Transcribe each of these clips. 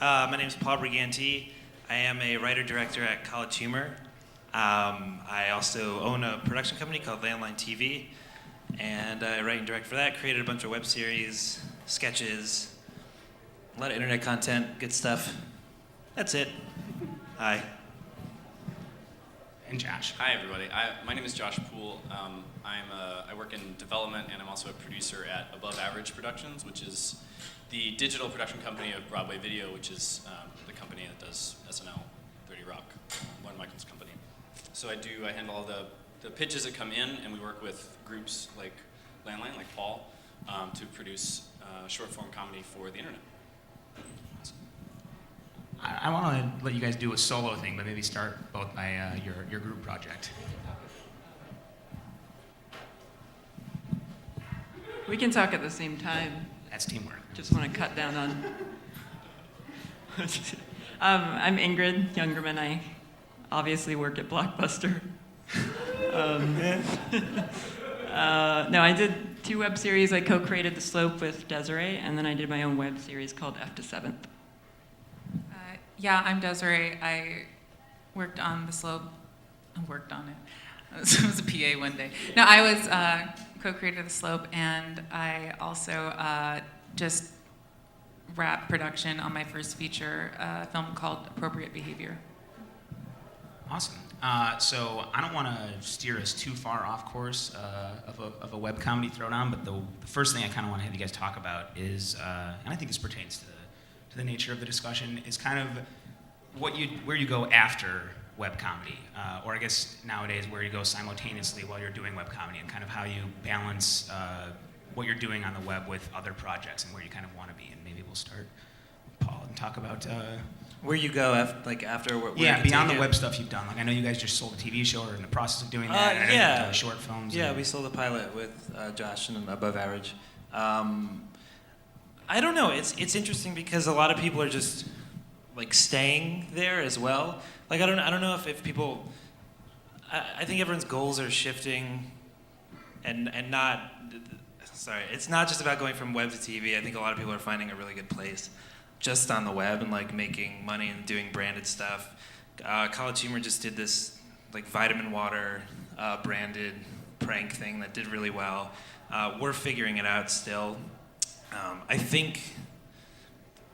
My name is Paul Briganti. I am a writer-director at College Humor. I also own a production company called Landline TV, and I write and direct for that. Created a bunch of web series, sketches, a lot of internet content, good stuff. That's it. Hi. And Josh. Hi, everybody. My name is Josh Poole. I work in development, and I'm also a producer at Above Average Productions, which is the digital production company of Broadway Video, which is the company that does SNL, 30 Rock, Lorne Michaels' company. So I handle all the pitches that come in, and we work with groups like Landline, like Paul, to produce short-form comedy for the internet. I want to let you guys do a solo thing, but maybe start both by your group project. We can talk at the same time. That's teamwork. Just want to cut down on. I'm Ingrid Youngerman. I obviously work at Blockbuster. No, I did 2 web series. I co-created The Slope with Desiree, and then I did my own web series called F to 7th. Yeah, I'm Desiree. I worked on The Slope. I worked on it. I was a PA one day. No, I was co-creator of The Slope, and I also just wrapped production on my first feature film called Appropriate Behavior. Awesome. So I don't want to steer us too far off course of a web comedy throwdown, but the first thing I kind of want to have you guys talk about is, and I think this pertains to the nature of the discussion, is kind of where you go after web comedy, or I guess nowadays where you go simultaneously while you're doing web comedy, and kind of how you balance what you're doing on the web with other projects and where you kind of want to be. And maybe we'll start with Paul and talk about Where you go after where yeah, beyond the web stuff you've done. Like I know you guys just sold a TV show or in the process of doing that. And yeah. I know you've done short films. Yeah, we sold a pilot with Josh and Above Average. I don't know. It's interesting because a lot of people are just like staying there as well. Like I don't know if people. I think everyone's goals are shifting, and not. Sorry, it's not just about going from web to TV. I think a lot of people are finding a really good place just on the web and like making money and doing branded stuff. College Humor just did this like vitamin water branded prank thing that did really well. We're figuring it out still. I think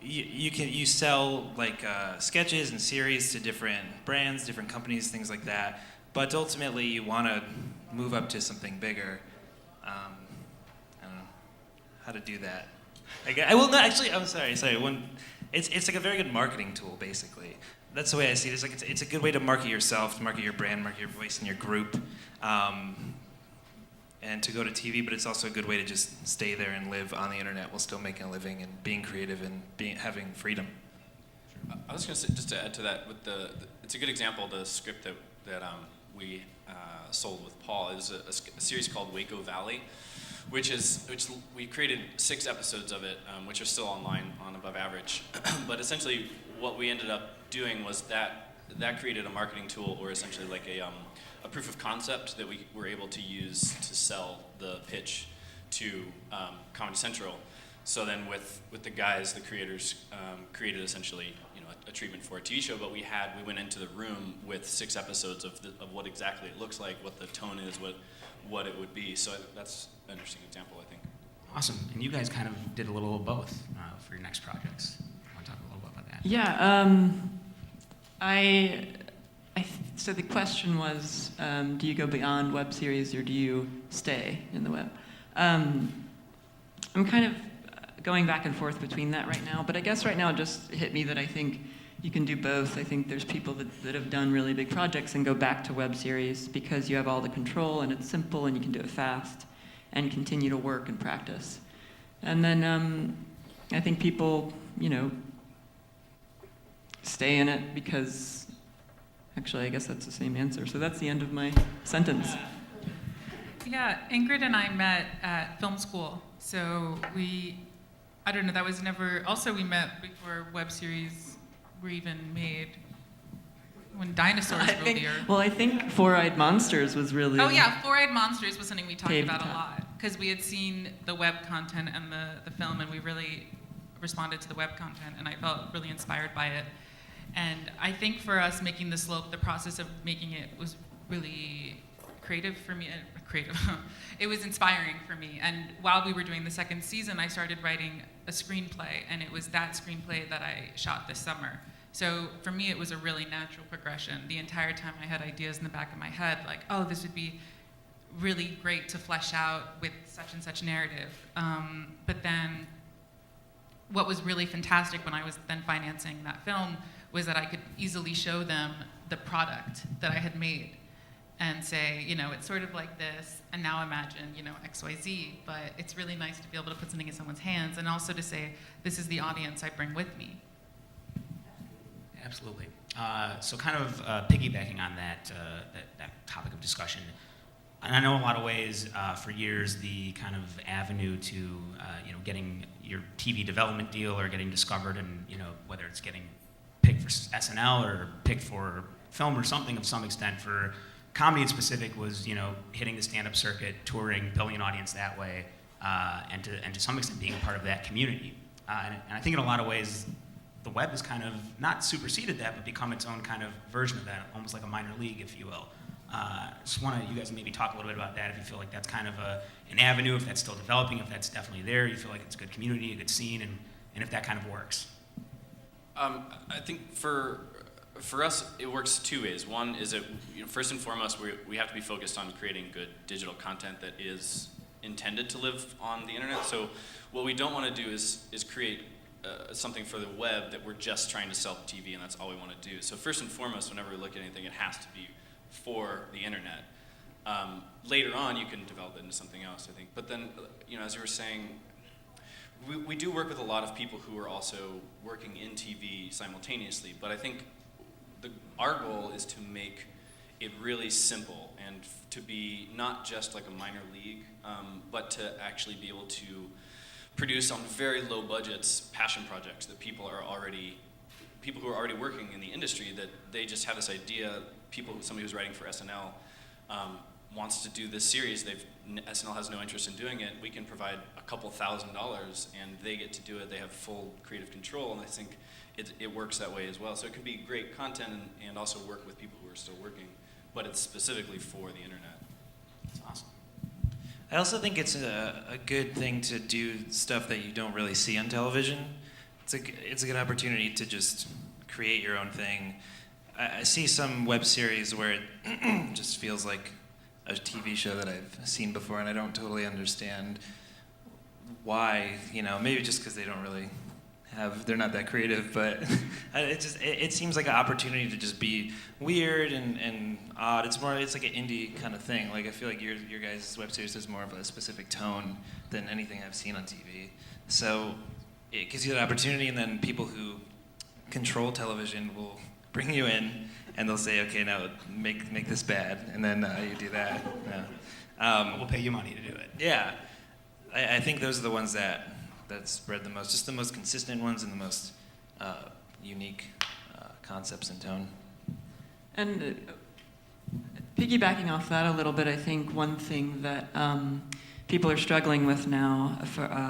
you sell like sketches and series to different brands, different companies, things like that. But ultimately, you want to move up to something bigger. I don't know how to do that. I will not actually. I'm sorry. It's like a very good marketing tool, basically. That's the way I see it. It's like it's a good way to market yourself, to market your brand, market your voice in your group. And to go to TV, but it's also a good way to just stay there and live on the internet while still making a living and being creative and having freedom. I was going to say, just to add to that, with it's a good example. The script that we sold with Paul is a series called Waco Valley, which we created 6 episodes of it, which are still online on Above Average. But essentially, what we ended up doing was that created a marketing tool, or essentially like a proof of concept that we were able to use to sell the pitch to Comedy Central. So then with the guys, the creators, created essentially a treatment for a TV show, but we went into the room with 6 episodes of what exactly it looks like, what the tone is, what it would be. So that's an interesting example, I think. Awesome. And you guys kind of did a little of both for your next projects. I want to talk a little bit about that. Yeah. So the question was, do you go beyond web series or do you stay in the web? I'm kind of going back and forth between that right now, but I guess right now it just hit me that I think you can do both. I think there's people that have done really big projects and go back to web series because you have all the control and it's simple and you can do it fast and continue to work and practice. And then I think people, stay in it because, actually, I guess that's the same answer. So that's the end of my sentence. Yeah, Ingrid and I met at film school. So I don't know, that was never, also we met before web series were even made, when dinosaurs ruled the earth. Well, I think Four-Eyed Monsters was really... Oh yeah, Four-Eyed Monsters was something we talked Paved about a top. lot, because we had seen the web content and the film, and we really responded to the web content, and I felt really inspired by it. And I think for us making the slope, the process of making it was really creative for me. It was inspiring for me. And while we were doing the second season, I started writing a screenplay, and it was that screenplay that I shot this summer. So for me, it was a really natural progression. The entire time I had ideas in the back of my head, like, oh, this would be really great to flesh out with such and such narrative. But then what was really fantastic when I was then financing that film was that I could easily show them the product that I had made and say, you know, it's sort of like this, and now imagine, you know, XYZ, but it's really nice to be able to put something in someone's hands, and also to say, this is the audience I bring with me. Absolutely. So kind of piggybacking on that topic of discussion, and I know a lot of ways for years the kind of avenue to getting your TV development deal or getting discovered, and whether it's getting picked for SNL or picked for film or something of some extent, for comedy in specific was hitting the stand-up circuit, touring, building an audience that way, and to some extent being a part of that community. And I think in a lot of ways the web has kind of not superseded that, but become its own kind of version of that, almost like a minor league, if you will. Just want you guys to maybe talk a little bit about that, if you feel like that's kind of an avenue, if that's still developing, if that's definitely there, you feel like it's a good community, a good scene, and if that kind of works. I think for us, it works two ways. One is that first and foremost, we have to be focused on creating good digital content that is intended to live on the internet. So what we don't want to do is create something for the web that we're just trying to sell to TV, and that's all we want to do. So first and foremost, whenever we look at anything, it has to be for the internet. Later on, you can develop it into something else, I think. But then, as you were saying, we do work with a lot of people who are also working in TV simultaneously, but I think our goal is to make it really simple and to be not just like a minor league, but to actually be able to produce on very low budgets passion projects that people who are already working in the industry, that they just have this idea. Somebody who's writing for SNL wants to do this series. SNL has no interest in doing it. We can provide a couple $1,000s, and they get to do it. They have full creative control, and I think it works that way as well. So it can be great content and also work with people who are still working, but it's specifically for the internet. That's awesome. I also think it's a good thing to do stuff that you don't really see on television. It's a good opportunity to just create your own thing. I see some web series where it just feels like a TV show that I've seen before, and I don't totally understand why. Maybe just because they don't really they're not that creative, but it seems like an opportunity to just be weird and odd. It's like an indie kind of thing. Like I feel like your guys' web series has more of a specific tone than anything I've seen on TV. So it gives you that opportunity, and then people who control television will bring you in, and they'll say, okay, now make this bad, and then you do that. Yeah. We'll pay you money to do it. Yeah, I think those are the ones that spread the most, just the most consistent ones and the most unique concepts and tone. And piggybacking off that a little bit, I think one thing that people are struggling with now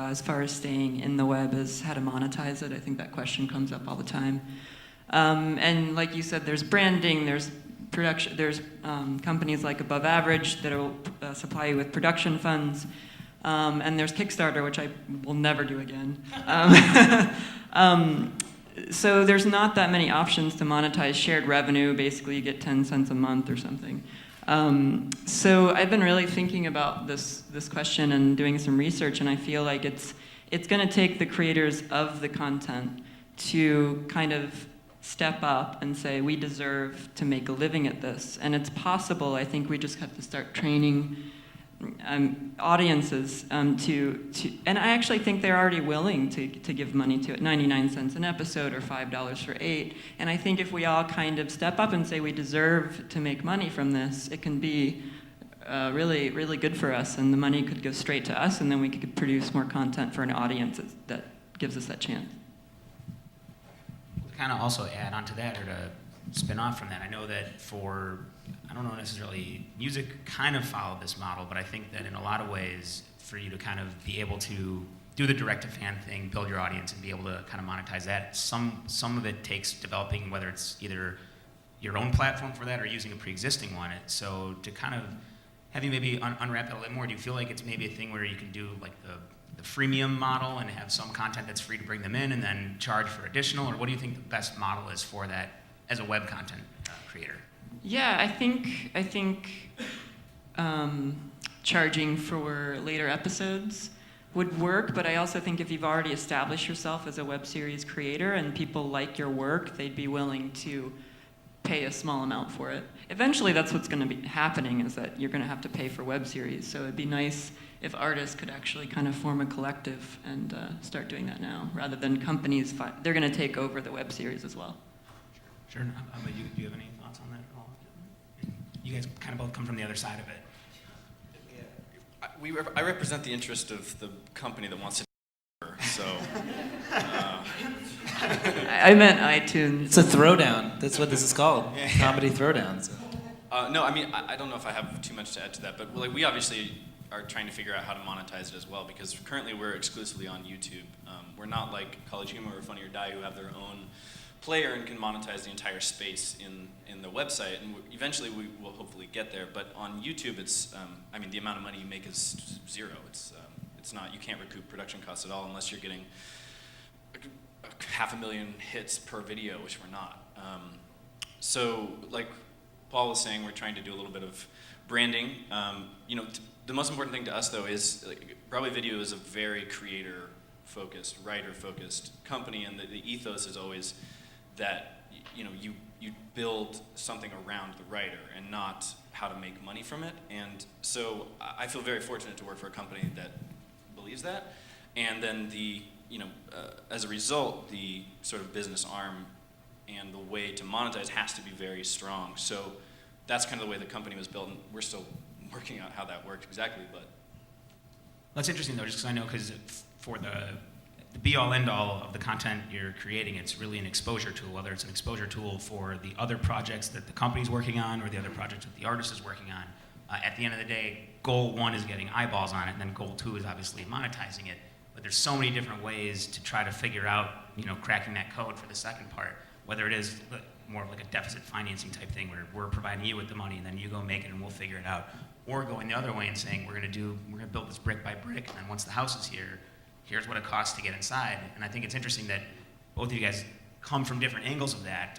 as far as staying in the web is how to monetize it. I think that question comes up all the time. And like you said, there's branding, there's production, there's companies like Above Average that will supply you with production funds. And there's Kickstarter, which I will never do again. So there's not that many options to monetize shared revenue. Basically, you get 10 cents a month or something. So I've been really thinking about this question and doing some research, and I feel like it's going to take the creators of the content to kind of step up and say, we deserve to make a living at this. And it's possible. I think we just have to start training audiences to and I actually think they're already willing to give money to it, 99 cents an episode or $5 for 8. And I think if we all kind of step up and say we deserve to make money from this, it can be really, really good for us, and the money could go straight to us, and then we could produce more content for an audience that gives us that chance. To kind of also add on to that, or to spin off from that, I know that I don't know necessarily, music kind of followed this model, but I think that in a lot of ways, for you to kind of be able to do the direct-to-fan thing, build your audience, and be able to kind of monetize that. Some of it takes developing, whether it's either your own platform for that or using a pre-existing one. So to kind of have you maybe unwrap that a little more, do you feel like it's maybe a thing where you can do like the freemium model and have some content that's free to bring them in and then charge for additional, or what do you think the best model is for that as a web content creator? Yeah, I think charging for later episodes would work, but I also think if you've already established yourself as a web series creator and people like your work, they'd be willing to pay a small amount for it. Eventually, that's what's going to be happening, is that you're going to have to pay for web series. So it'd be nice if artists could actually kind of form a collective and start doing that now, rather than companies. They're going to take over the web series as well. Sure. How about you? Do you have any thoughts on that at all? You guys kind of both come from the other side of it. I represent the interest of the company that wants to so I meant iTunes. It's a throwdown. That's what this is called. Comedy throwdowns. no, I mean, I don't know if I have too much to add to that, but like, we obviously are trying to figure out how to monetize it as well, because currently we're exclusively on YouTube. We're not like College Humor or Funny or Die, who have their own player and can monetize the entire space in the website, and eventually we will hopefully get there. But on YouTube, it's I mean, the amount of money you make is zero. It's not, you can't recoup production costs at all unless you're getting 500,000 hits per video, which we're not. So like Paul was saying, we're trying to do a little bit of branding. You know, the most important thing to us though is, like, Broadway Video is a very creator-focused, writer-focused company, and the ethos is always that, you know, you build something around the writer and not how to make money from it. And so I feel very fortunate to work for a company that believes that. And then as a result, the sort of business arm and the way to monetize has to be very strong. So that's kind of the way the company was built, and we're still working out how that worked exactly. But That's interesting though, just because I know, because for the be-all, end-all of the content you're creating, it's really an exposure tool, whether it's an exposure tool for the other projects that the company's working on or the other projects that the artist is working on. At the end of the day, goal one is getting eyeballs on it, and then goal two is obviously monetizing it. But there's so many different ways to try to figure out, you know, cracking that code for the second part, whether it is more of like a deficit financing type thing where we're providing you with the money and then you go make it and we'll figure it out, or going the other way and saying we're gonna build this brick by brick, and then once the house is here, here's what it costs to get inside. And I think it's interesting that both of you guys come from different angles of that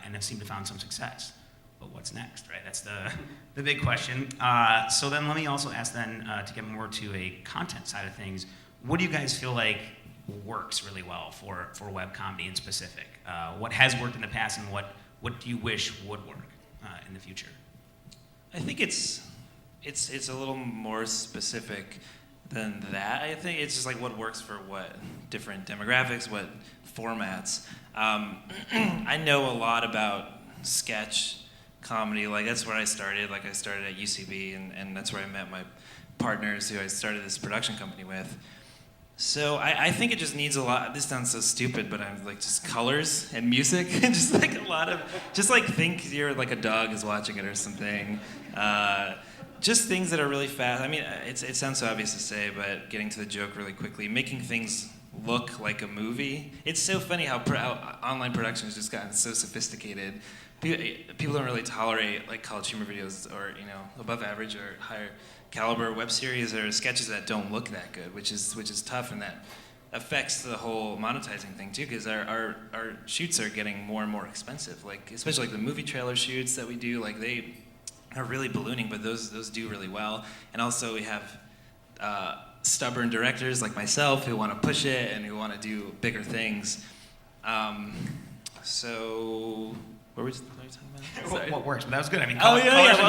and have seemed to found some success. But what's next, right? That's the big question. So then let me also ask then, to get more to a content side of things, what do you guys feel like works really well for web comedy in specific? What has worked in the past, and what do you wish would work in the future? I think it's a little more specific than that. I think it's just like what works for what different demographics, what formats. I know a lot about sketch comedy. Like, that's where I started. Like, I started at UCB, and that's where I met my partners who I started this production company with. So I think it just needs a lot. This sounds so stupid, but I'm like, just colors and music, and just like a lot of, just like think you're like a dog is watching it or something. Just things that are really fast. I mean, it sounds so obvious to say, but getting to the joke really quickly, making things look like a movie. It's so funny how online production has just gotten so sophisticated. People don't really tolerate like College Humor videos, or, you know, above average or higher caliber web series or sketches that don't look that good, which is tough, and that affects the whole monetizing thing too, because our shoots are getting more and more expensive. Like, especially like the movie trailer shoots that we do, like they are really ballooning, but those do really well. And also we have stubborn directors like myself who want to push it and who want to do bigger things. So what were you talking about? Sorry. What works? But that was good. I mean, Well,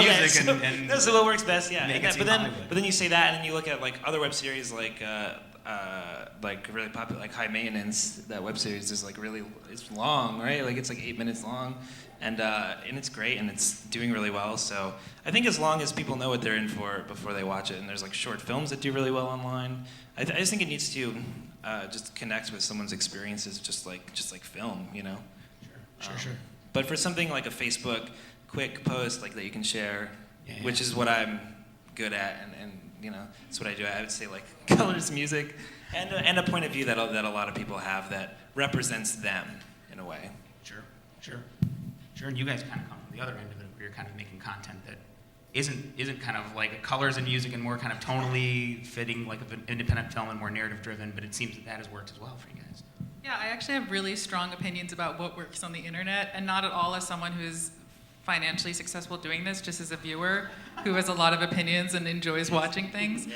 music okay. No, so what works best, yeah. Make And it but seem then Hollywood. you say that, and then you look at like other web series like really popular, like High Maintenance. That web series is like really, it's long, right? Like it's like 8 minutes long, and it's great, and it's doing really well. So I think as long as people know what they're in for before they watch it, and there's like short films that do really well online, I just think it needs to just connect with someone's experiences, just like film, you know. Sure. But for something like a Facebook quick post like that you can share, Yeah. which is what I'm good at and that's what I do. I would say like colors, music, and a point of view that a lot of people have that represents them in a way. Sure. And you guys kind of come from the other end of it, where you're kind of making content that isn't kind of like colors and music and more kind of tonally fitting like an independent film and more narrative driven, but it seems that has worked as well for you guys. Yeah, I actually have really strong opinions about what works on the internet, and not at all as someone who's financially successful doing this, just as a viewer who has a lot of opinions and enjoys watching things.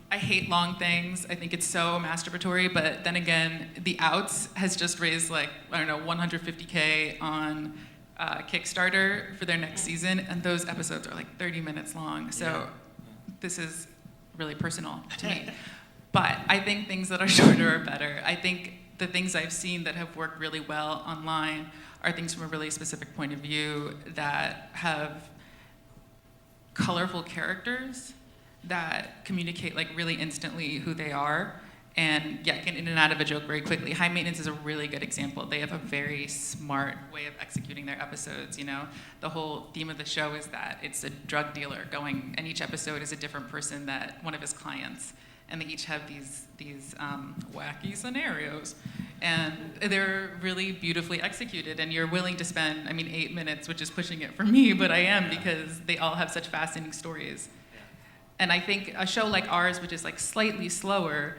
I hate long things. I think it's so masturbatory, but then again, The Outs has just raised 150K on Kickstarter for their next season, and those episodes are like 30 minutes long. So this is really personal to me. But I think things that are shorter are better. I think the things I've seen that have worked really well online are things from a really specific point of view that have colorful characters that communicate really instantly who they are and get in and out of a joke very quickly. High Maintenance is a really good example. They have a very smart way of executing their episodes. The whole theme of the show is that it's a drug dealer going, and each episode is a different person, that one of his clients, and they each have these wacky scenarios, and they're really beautifully executed, and you're willing to spend 8 minutes, which is pushing it for me, but I am, because they all have such fascinating stories. And I think a show like ours, which is slightly slower,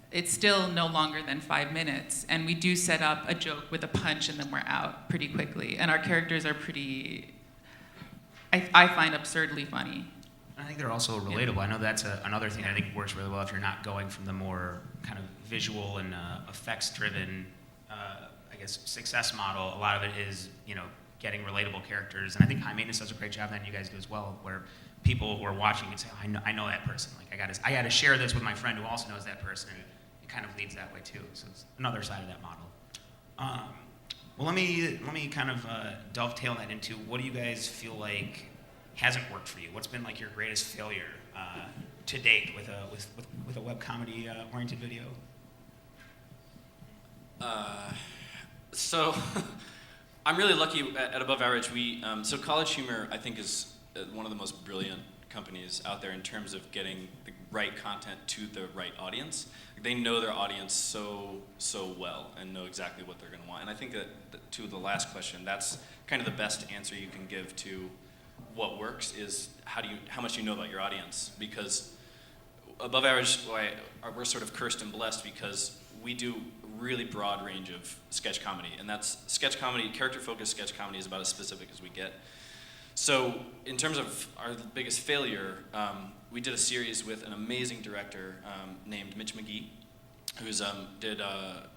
it's still no longer than 5 minutes, and we do set up a joke with a punch and then we're out pretty quickly, and our characters are pretty, I find, absurdly funny. I think they're also relatable. I know that's another thing I think works really well if you're not going from the more kind of visual and effects-driven, success model. A lot of it is, getting relatable characters, and I think High Maintenance does a great job, and you guys do as well, where people who are watching can say, oh, I know that person. I got to share this with my friend who also knows that person. And it kind of leads that way too. So it's another side of that model. Well, let me kind of dovetail that into what do you guys feel like hasn't worked for you? What's been your greatest failure to date with a web comedy oriented video? So I'm really lucky at Above Average. So College Humor, I think, is one of the most brilliant companies out there in terms of getting the right content to the right audience. They know their audience so well and know exactly what they're going to want. And I think that to the last question, that's kind of the best answer you can give to what works is how much you know about your audience. Because Above Average, we're sort of cursed and blessed because we do a really broad range of sketch comedy, and that's sketch comedy, character-focused sketch comedy is about as specific as we get. So in terms of our biggest failure, we did a series with an amazing director named Mitch McGee, who's did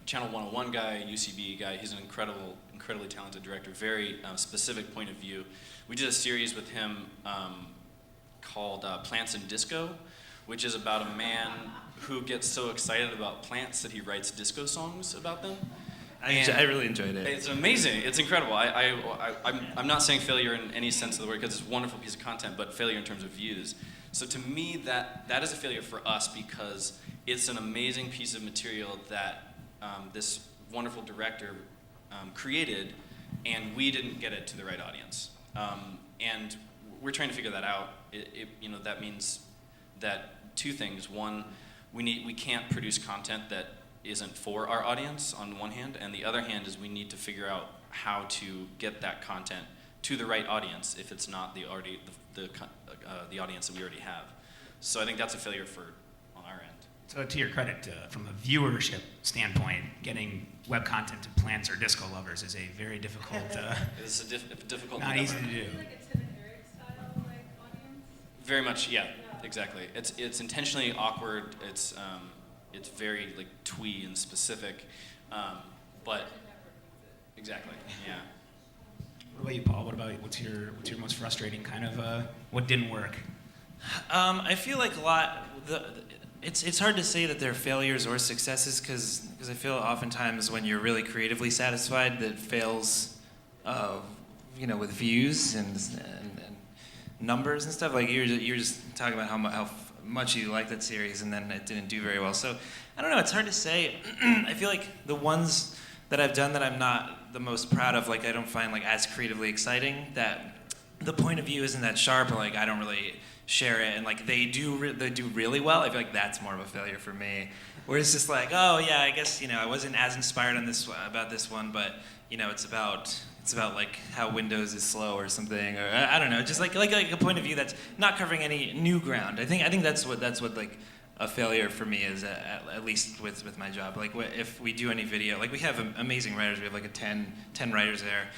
Channel 101 guy, UCB guy. He's an incredibly talented director, very specific point of view. We did a series with him called Plants and Disco, which is about a man who gets so excited about plants that he writes disco songs about them. I really enjoyed it. It's amazing. It's incredible. I'm not saying failure in any sense of the word, because it's a wonderful piece of content, but failure in terms of views. So to me, that is a failure for us, because it's an amazing piece of material that this wonderful director created, and we didn't get it to the right audience. And we're trying to figure that out. That means that two things. One, we can't produce content that isn't for our audience on one hand, and the other hand is we need to figure out how to get that content to the right audience if it's not the audience that we already have. So I think that's a failure on our end. So to your credit, from a viewership standpoint, getting web content to plants or disco lovers is a very difficult, It's a difficult not easy to do. Like a Tim and Eric style audience? Very much, yeah, exactly. It's intentionally awkward. It's very twee and specific, but exactly, yeah. What about you, Paul? What's your most frustrating kind of what didn't work? I feel like a lot. It's hard to say that they're failures or successes because I feel oftentimes when you're really creatively satisfied that fails, with views and numbers and stuff. Like you're just talking about how much you like that series and then it didn't do very well. So I don't know. It's hard to say. I feel like the ones that I've done that I'm not the most proud of, I don't find as creatively exciting. That the point of view isn't that sharp, or I don't really share it and like they do really well, I feel like that's more of a failure for me. Where it's just like, oh yeah, I guess I wasn't as inspired on about this one, but it's about like how Windows is slow or something, or I don't know, just like a point of view that's not covering any new ground. I think that's what like a failure for me is, at least with my job. Like if we do any video, like we have amazing writers, we have like a 10 writers there,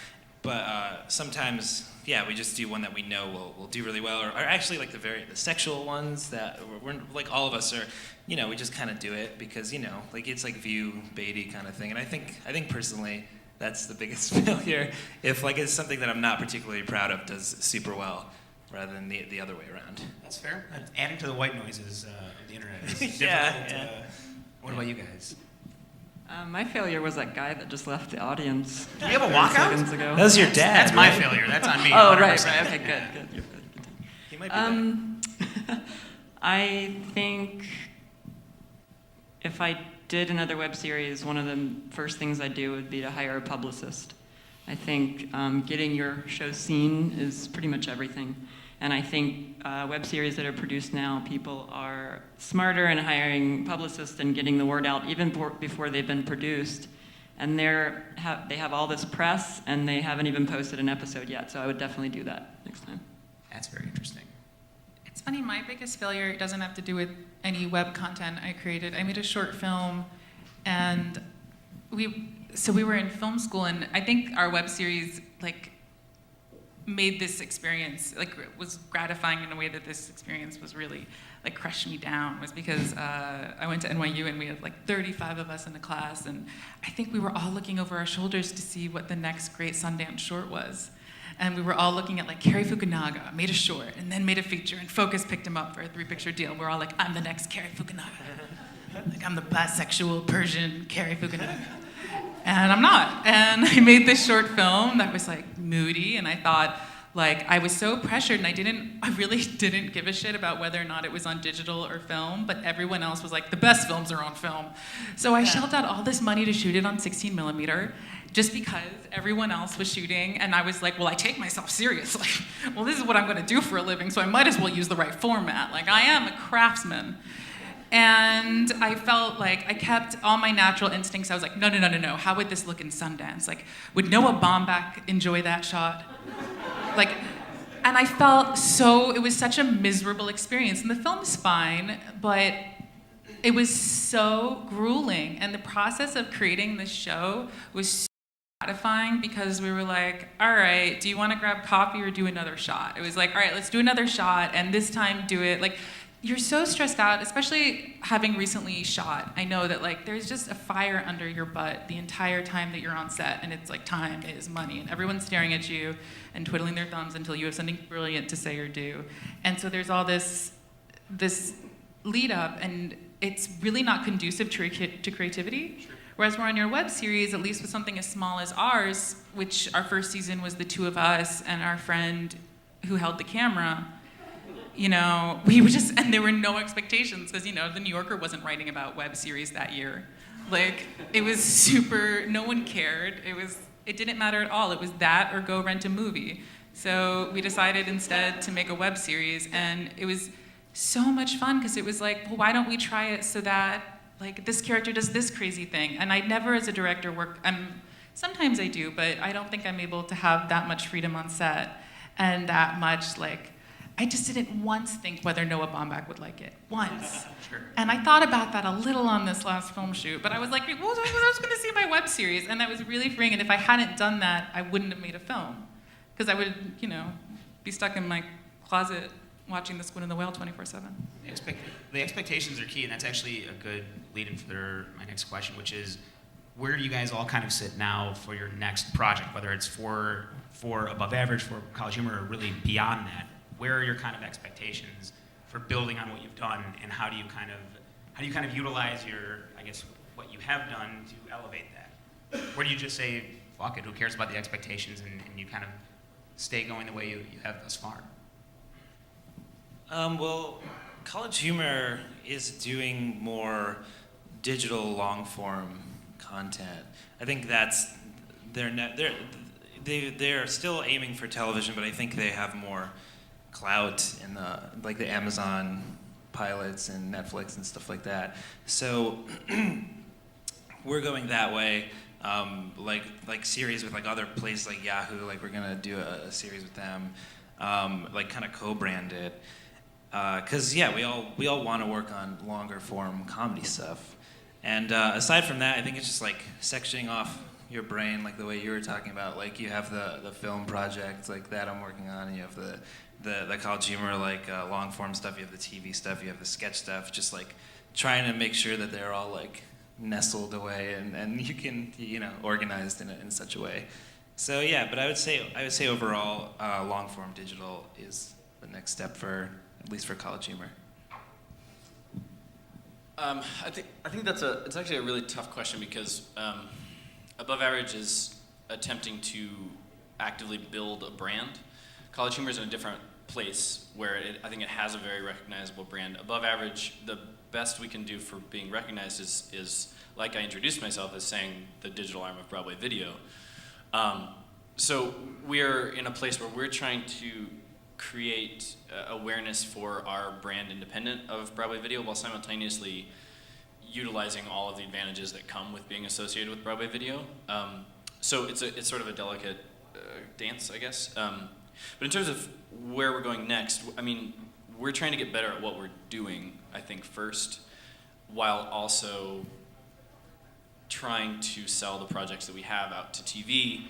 but sometimes we just do one that we know will do really well, or actually like the sexual ones that we're like all of us are, we just kind of do it because like it's like view baity kind of thing, and I think personally that's the biggest failure. If like it's something that I'm not particularly proud of does super well, rather than the other way around. That's fair. Adding to the white noises of the internet is difficult. Yeah. What about you guys? My failure was that guy that just left the audience. Do you have a 30 walkout? seconds ago. That was your dad. That's my right? failure. That's on me. Oh, 100%. right. Okay, good. You're good. He might be I think if I did another web series, one of the first things I'd do would be to hire a publicist. I think getting your show seen is pretty much everything. And I think web series that are produced now, people are smarter in hiring publicists and getting the word out even before they've been produced. And they have all this press, and they haven't even posted an episode yet. So I would definitely do that next time. That's very interesting. It's funny, my biggest failure doesn't have to do with any web content I created. I made a short film, and we were in film school, and I think our web series made this experience, was gratifying in a way that this experience was really crushed me down, was because I went to NYU and we had 35 of us in the class, and I think we were all looking over our shoulders to see what the next great Sundance short was. And we were all looking at Cary Fukunaga made a short and then made a feature, and Focus picked him up for a 3-picture deal. We're all like, I'm the next Cary Fukunaga. I'm the bisexual Persian Cary Fukunaga. And I'm not. And I made this short film that was moody, and I thought, I was so pressured, and I really didn't give a shit about whether or not it was on digital or film, but everyone else was the best films are on film. So I shelled out all this money to shoot it on 16 millimeter, just because everyone else was shooting, and I was well, I take myself seriously. Well, this is what I'm gonna do for a living, so I might as well use the right format. I am a craftsman. And I felt I kept all my natural instincts. I was no, how would this look in Sundance? Would Noah Baumbach enjoy that shot? And I felt it was such a miserable experience. And the film's fine, but it was so grueling. And the process of creating this show was so gratifying, because we were all right, do you want to grab coffee or do another shot? It was all right, let's do another shot, and this time do it. You're so stressed out, especially having recently shot. I know that there's just a fire under your butt the entire time that you're on set, and it's time is money, and everyone's staring at you and twiddling their thumbs until you have something brilliant to say or do. And so there's all this lead up, and it's really not conducive to creativity. Sure. Whereas we're on your web series, at least with something as small as ours, which our first season was the two of us and our friend who held the camera. We were just, and there were no expectations, because, the New Yorker wasn't writing about web series that year. It was super, no one cared. It didn't matter at all. It was that or go rent a movie. So we decided instead to make a web series, and it was so much fun, because it was well, why don't we try it so that, this character does this crazy thing? And I never, as a director, sometimes I do, but I don't think I'm able to have that much freedom on set, and that much, I just didn't once think whether Noah Baumbach would like it. Once. Sure. And I thought about that a little on this last film shoot, but I was well, I was going to see my web series, and that was really freeing. And if I hadn't done that, I wouldn't have made a film, because I would, be stuck in my closet watching The Squid and the Whale 24/7. The expectations are key, and that's actually a good lead-in for my next question, which is, where do you guys all kind of sit now for your next project, whether it's for Above Average, for College Humor, or really beyond that? Where are your kind of expectations for building on what you've done, and how do you kind of utilize what you have done to elevate that? Where do you just say, fuck it, who cares about the expectations, and you kind of stay going the way you have thus far? Well, College Humor is doing more digital long-form content. I think that's they're still aiming for television, but I think they have more clout in the Amazon pilots and Netflix and stuff like that. So we're going that way. Like series with like other places like Yahoo, like we're gonna do a series with them, like kind of co-branded. Cause yeah, we all want to work on longer form comedy stuff. And aside from that, I think it's just like sectioning off your brain, like the way you were talking about. Like you have the film project like that I'm working on, and you have the college humor, like long form stuff. You have the TV stuff. You have the sketch stuff. Just like trying to make sure that they're all like nestled away and you can organized in such a way. So yeah, but I would say overall long form digital is the next step for at least for college humor. I think it's actually a really tough question because Above Average is attempting to actively build a brand. College humor is in a different place where I think it has a very recognizable brand. Above Average, the best we can do for being recognized is like I introduced myself as saying the digital arm of Broadway Video. So we're in a place where we're trying to create awareness for our brand independent of Broadway Video while simultaneously utilizing all of the advantages that come with being associated with Broadway Video. So it's sort of a delicate dance, I guess. But in terms of where we're going next, I mean, we're trying to get better at what we're doing, I think, first, while also trying to sell the projects that we have out to TV.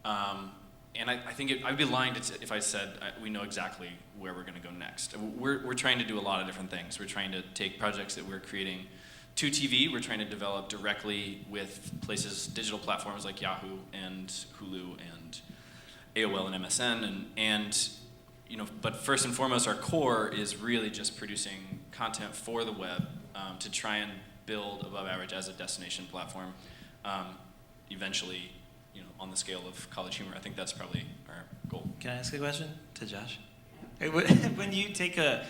And I think I'd be lying if I said we know exactly where we're going to go next. We're trying to do a lot of different things. We're trying to take projects that we're creating to TV. We're trying to develop directly with places, digital platforms like Yahoo and Hulu and AOL and MSN, and but first and foremost, our core is really just producing content for the web to try and build Above Average as a destination platform. Eventually, on the scale of college humor, I think that's probably our goal. Can I ask a question to Josh? When you take a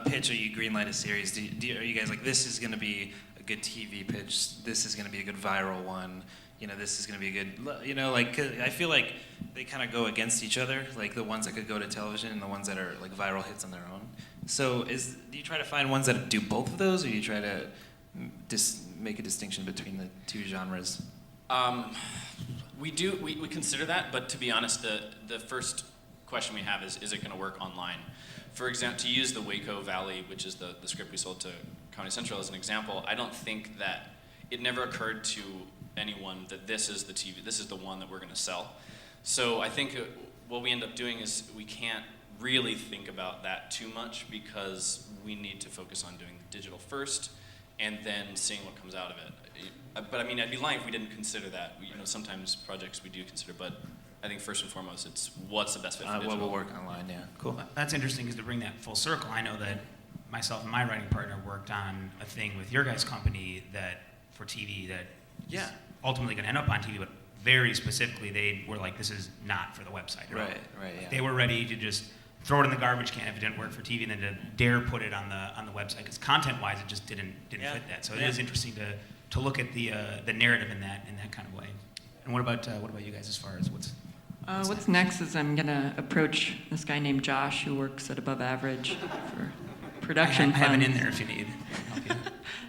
pitch or you greenlight a series, are you guys like, this is going to be a good TV pitch, this is going to be a good viral one, this is going to be a good, 'cause I feel like they kind of go against each other, like the ones that could go to television and the ones that are like viral hits on their own. So do you try to find ones that do both of those, or do you try to make a distinction between the two genres? We consider that, but to be honest, the first question we have is it going to work online? For example, to use the Waco Valley, which is the script we sold to Comedy Central as an example, I don't think that it never occurred to anyone that this is the one that we're going to sell. So I think what we end up doing is we can't really think about that too much because we need to focus on doing the digital first and then seeing what comes out of it. But I mean, I'd be lying if we didn't consider that. Sometimes projects we do consider, but I think first and foremost, it's what's the best fit for digital. What will work online, yeah. Cool. Well, that's interesting because to bring that full circle, I know that myself and my writing partner worked on a thing with your guys' company for TV that is ultimately going to end up on TV, but very specifically, they were like, this is not for the website. Right, yeah. They were ready to just throw it in the garbage can if it didn't work for TV, and then to dare put it on the website because content-wise, it just didn't fit that. So it is interesting to look at the narrative in that kind of way. And what about you guys as far as what's next is I'm gonna approach this guy named Josh who works at Above Average for production. I have it funds. in there if you need.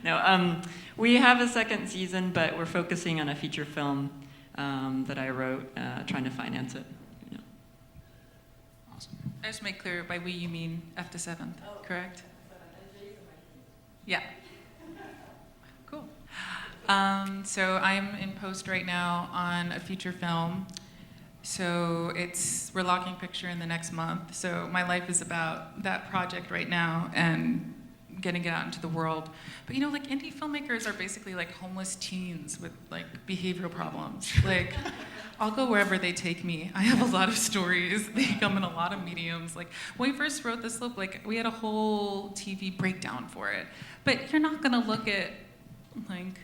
No, we have a second season, but we're focusing on a feature film that I wrote, trying to finance it. Awesome. I just make clear by we you mean F to 7th, correct? Yeah. Cool. So I'm in post right now on a feature film. So we're locking picture in the next month. So my life is about that project right now and getting it out into the world. But like indie filmmakers are basically like homeless teens with like behavioral problems. Like I'll go wherever they take me. I have a lot of stories. They come in a lot of mediums. Like when we first wrote The Slope, like we had a whole TV breakdown for it. But you're not gonna look at like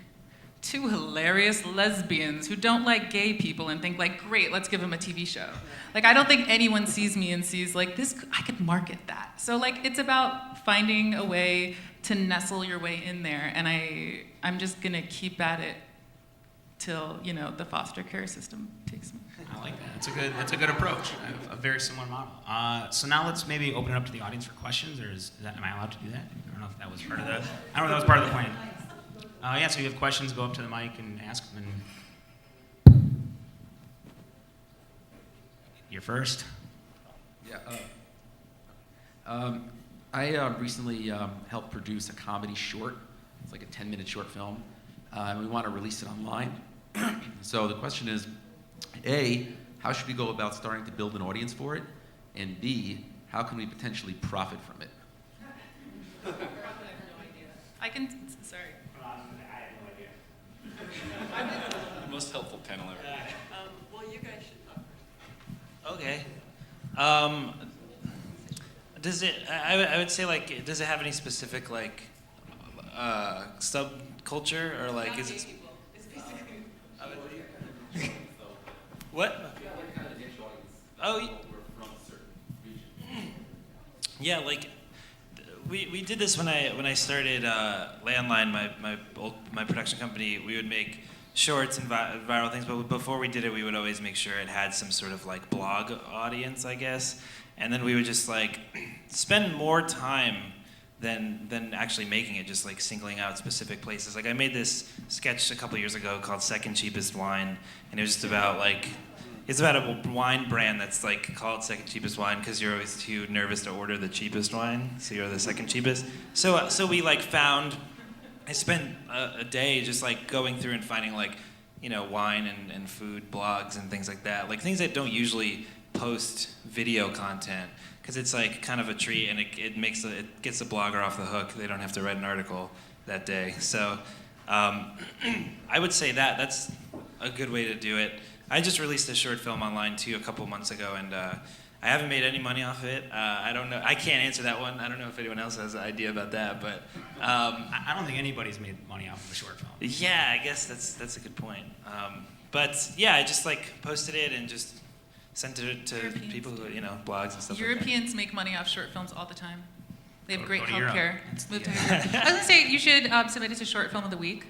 two hilarious lesbians who don't like gay people and think like, great, let's give them a TV show. Like I don't think anyone sees me and sees like this, I could market that. So like it's about finding a way to nestle your way in there, and I'm just gonna keep at it till the foster care system takes me. I like that. That's a good approach. I have a very similar model. So now let's maybe open it up to the audience for questions, or am I allowed to do that? I don't know if that was part of the. I don't know if that was part of the plan. Yeah. So if you have questions, go up to the mic and ask them. You're first. Yeah. I recently helped produce a comedy short. It's like a 10-minute short film. And we want to release it online. So the question is, A, how should we go about starting to build an audience for it? And B, how can we potentially profit from it? I can. Sorry. The most helpful panel ever. Well, you guys should talk. Okay. Does it? I would say like, does it have any specific like subculture or like is it? What? Oh. Yeah, like we did this when I started Landline, my production company. We would make shorts and viral things, but before we did it, we would always make sure it had some sort of like blog audience, I guess. And then we would just like spend more time than actually making it, just like singling out specific places. Like I made this sketch a couple years ago called Second Cheapest Wine, and it was just about like, it's about a wine brand that's like called Second Cheapest Wine because you're always too nervous to order the cheapest wine, so you're the second cheapest. So we like found, I spent a day just like going through and finding like, wine and food blogs and things like that, like things that don't usually post video content because it's like kind of a treat and it gets the blogger off the hook. They don't have to write an article that day. So I would say that's a good way to do it. I just released a short film online too a couple months ago, and I haven't made any money off it. I don't know. I can't answer that one. I don't know if anyone else has an idea about that, but I don't think anybody's made money off of a short film. yeah, I guess that's a good point. But yeah, I just like posted it and just sent it to Europeans people who blogs and stuff. Europeans make money off short films all the time. They have great Go to Europe. healthcare. Move to Europe. I was gonna say you should submit it to Short Film of the Week.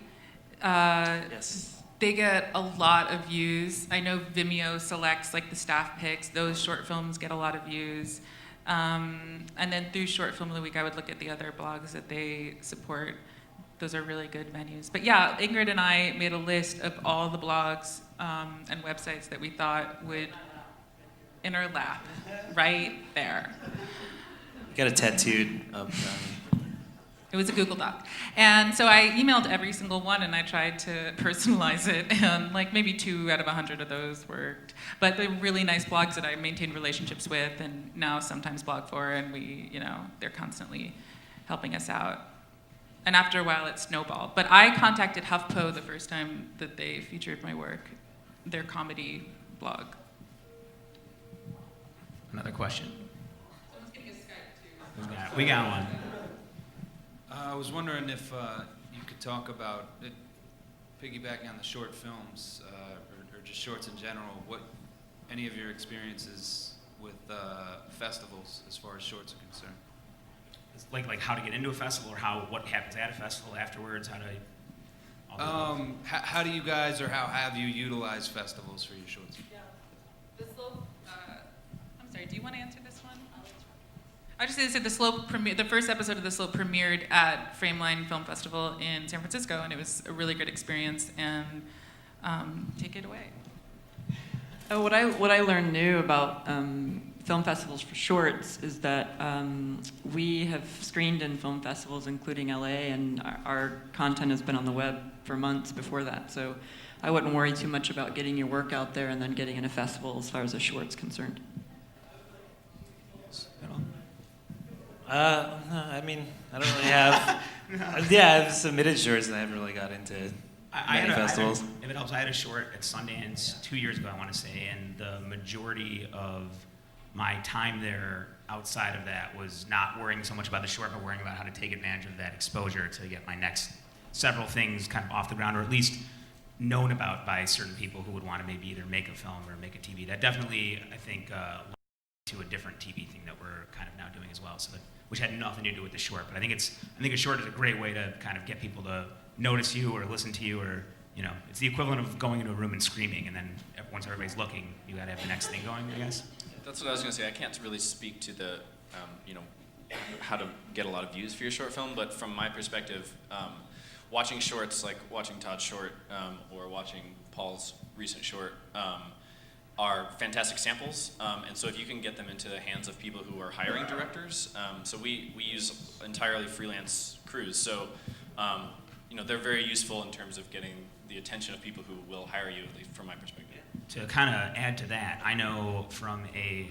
Yes. They get a lot of views. I know Vimeo selects like the staff picks. Those short films get a lot of views. And then through Short Film of the Week, I would look at the other blogs that they support. Those are really good venues. But yeah, Ingrid and I made a list of all the blogs and websites that we thought would, in our lap, right there. Got it tattooed up. It was a Google Doc. And so I emailed every single one and I tried to personalize it, and like maybe 2 out of 100 of those worked. But the really nice blogs that I maintained relationships with and now sometimes blog for, and they're constantly helping us out. And after a while it snowballed. But I contacted HuffPo the first time that they featured my work, their comedy blog. Another question. We got one. I was wondering if you could talk about it, piggybacking on the short films or just shorts in general. What any of your experiences with festivals as far as shorts are concerned? It's like how to get into a festival, or what happens at a festival afterwards. How do you guys, or how have you utilized festivals for your shorts? Yeah. The Slope, I'm sorry, do you want to answer this one? I just said the first episode of The Slope premiered at Frameline Film Festival in San Francisco, and it was a really good experience, and take it away. Oh, what I learned new about film festivals for shorts is that we have screened in film festivals, including LA, and our content has been on the web for months before that. So I wouldn't worry too much about getting your work out there and then getting in a festival as far as a short's concerned. No, I mean, I don't really have. Yeah, I've submitted shorts and I haven't really got into many festivals. If it helps, I had a short at Sundance 2 years ago, I want to say, and the majority of my time there outside of that was not worrying so much about the short, but worrying about how to take advantage of that exposure to get my next several things kind of off the ground, or at least known about by certain people who would want to maybe either make a film or make a TV. That definitely, I think, led to a different TV thing that we're kind of now doing as well. Which had nothing to do with the short, but I think a short is a great way to kind of get people to notice you or listen to you or it's the equivalent of going into a room and screaming, and then once everybody's looking, you got to have the next thing going, I guess. That's what I was going to say. I can't really speak to the, how to get a lot of views for your short film, but from my perspective, watching shorts, like watching Todd's short or watching Paul's recent short, are fantastic samples. And so if you can get them into the hands of people who are hiring directors, so we use entirely freelance crews. So, they're very useful in terms of getting the attention of people who will hire you, at least from my perspective. To kind of add to that, I know from a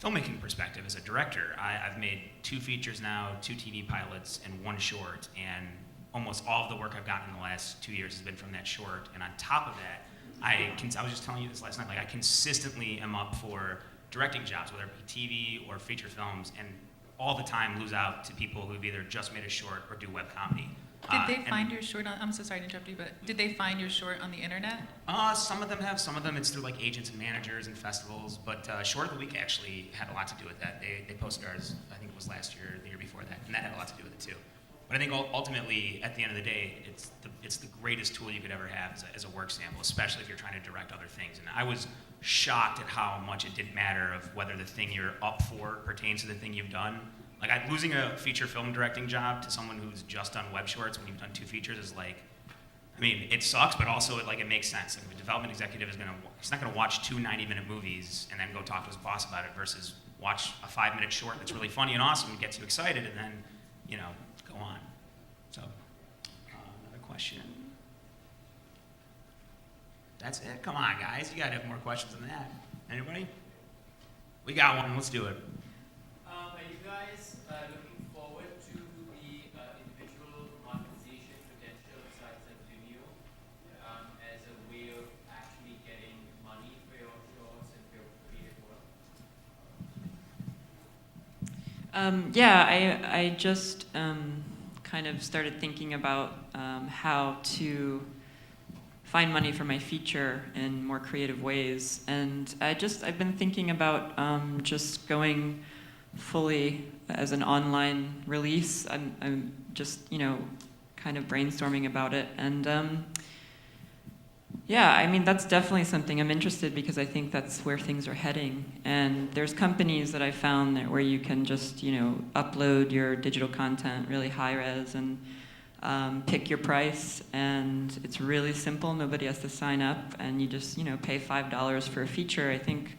filmmaking perspective as a director, I've made 2 features now, 2 TV pilots, and 1 short, and almost all of the work I've gotten in the last 2 years has been from that short. And on top of that, I was just telling you this last night, like I consistently am up for directing jobs, whether it be TV or feature films, and all the time lose out to people who've either just made a short or do web comedy. Did they find your short on, I'm so sorry to interrupt you, but did they find your short on the internet? Some of them have. Some of them it's through like agents and managers and festivals. But Short of the Week actually had a lot to do with that. They posted ours, I think it was last year or the year before that, and that had a lot to do with it too. But I think ultimately, at the end of the day, it's the greatest tool you could ever have as a work sample, especially if you're trying to direct other things. And I was shocked at how much it didn't matter of whether the thing you're up for pertains to the thing you've done. Like losing a feature film directing job to someone who's just done web shorts when you've done 2 features is like, I mean, it sucks, but also it makes sense. Like, the development executive he's not gonna watch 2 90-minute movies and then go talk to his boss about it versus watch a 5-minute short that's really funny and awesome and gets you excited and then, go on. So, another question. That's it. Come on, guys. You gotta have more questions than that. Anybody? We got one. Let's do it. Are you guys looking forward to the individual monetization potential of sites like Vimeo as a way of actually getting money for your shorts and for your creative work? I just kind of started thinking about how to find money for my feature in more creative ways, and I've been thinking about just going fully as an online release. I'm just kind of brainstorming about it, and that's definitely something I'm interested, because I think that's where things are heading. And there's companies that I found where you can just upload your digital content really high res and pick your price, and it's really simple. Nobody has to sign up, and you just pay $5 for a feature. I think,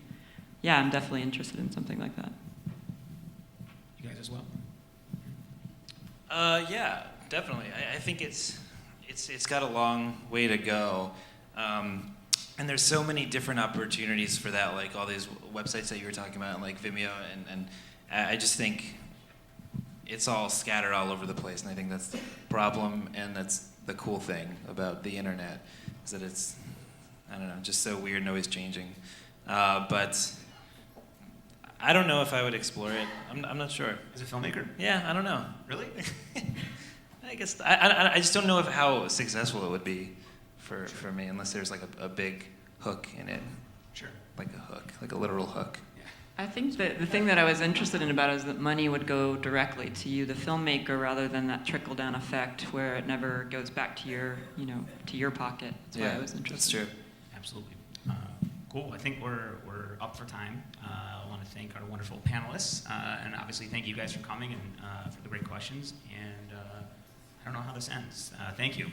I'm definitely interested in something like that. You guys as well? Yeah, definitely. I think it's got a long way to go, and there's so many different opportunities for that, like all these websites that you were talking about, like Vimeo, and I just think it's all scattered all over the place, and I think that's the problem, and that's the cool thing about the internet, is that it's, I don't know, just so weird and always changing. But I don't know if I would explore it. I'm not sure. As a filmmaker? Yeah, I don't know. Really? I guess I just don't know how successful it would be for me, unless there's like a big hook in it. Sure. Like a hook, like a literal hook. I think that the thing that I was interested in about it is that money would go directly to you, the filmmaker, rather than that trickle-down effect where it never goes back to your, to your pocket. That's why I was interested. That's true. Absolutely. Cool. I think we're up for time. I want to thank our wonderful panelists, and obviously thank you guys for coming and for the great questions. And I don't know how this ends. Thank you.